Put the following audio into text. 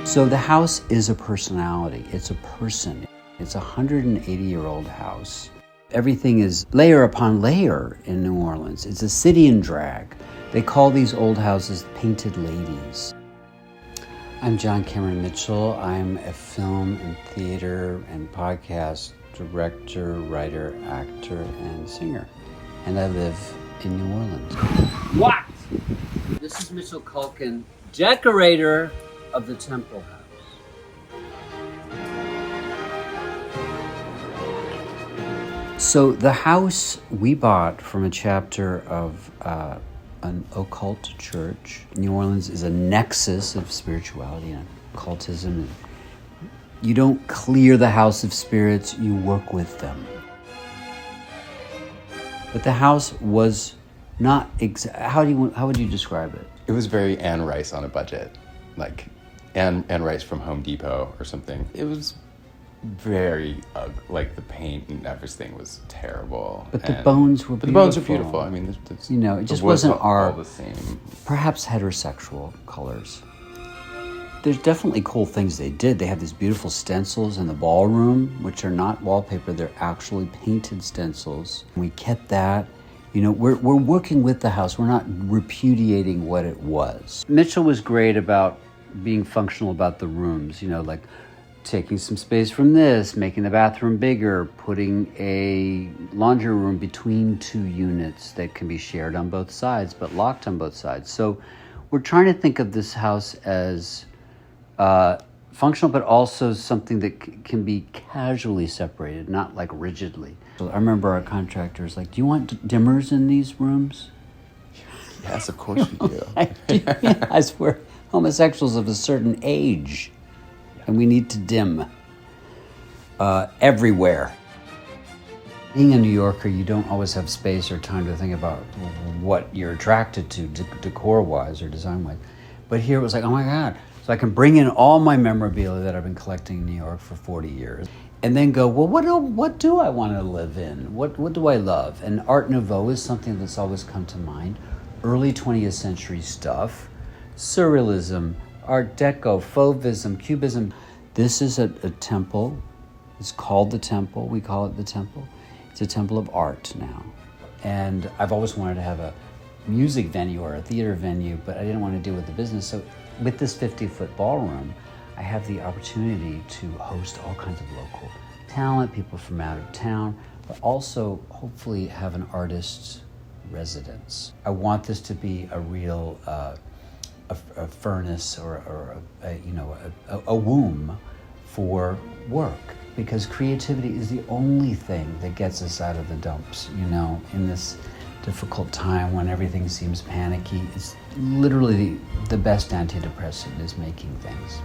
So the house is a personality. It's a person. It's a 180-year-old house. Everything is layer upon layer in New Orleans. It's a city in drag. They call these old houses painted ladies. I'm John Cameron Mitchell. I'm a film and theater and podcast director, writer, actor, and singer. And I live in New Orleans. What? This is Mitchell Culkin, decorator of the Temple House. So the house we bought from a chapter of an occult church. New Orleans is a nexus of spirituality and occultism. You don't clear the house of spirits, you work with them. But the house was not how would you describe it? It was very Anne Rice on a budget, like Anne Rice from Home Depot or something. It was very ugly. Like the paint and everything was terrible. But the bones were beautiful. The bones were beautiful. I mean, it just wasn't all the same. Perhaps heterosexual colors. There's definitely cool things they did. They have these beautiful stencils in the ballroom, which are not wallpaper. They're actually painted stencils. We kept that. We're working with the house. We're not repudiating what it was. Mitchell was great about being functional about the rooms, like taking some space from this, making the bathroom bigger, putting a laundry room between two units that can be shared on both sides, but locked on both sides. So we're trying to think of this house as functional, but also something that can be casually separated, not like rigidly. So I remember our contractor was like, do you want dimmers in these rooms? Yes, of course we do. Yes, we're homosexuals of a certain age, and we need to dim everywhere. Being a New Yorker, you don't always have space or time to think about what you're attracted to decor-wise or design-wise. But here it was like, oh my God. So I can bring in all my memorabilia that I've been collecting in New York for 40 years and then go, well, what do I want to live in? What do I love? And Art Nouveau is something that's always come to mind. Early 20th century stuff, Surrealism, Art Deco, Fauvism, Cubism. This is a temple. It's called the Temple. We call it the Temple. It's a temple of art now. And I've always wanted to have a music venue or a theater venue, but I didn't want to deal with the business. So with this 50-foot ballroom, I have the opportunity to host all kinds of local talent, people from out of town, but also hopefully have an artist's residence. I want this to be a real a furnace or a womb for work, because creativity is the only thing that gets us out of the dumps, in this difficult time when everything seems panicky. It's literally the best antidepressant is making things.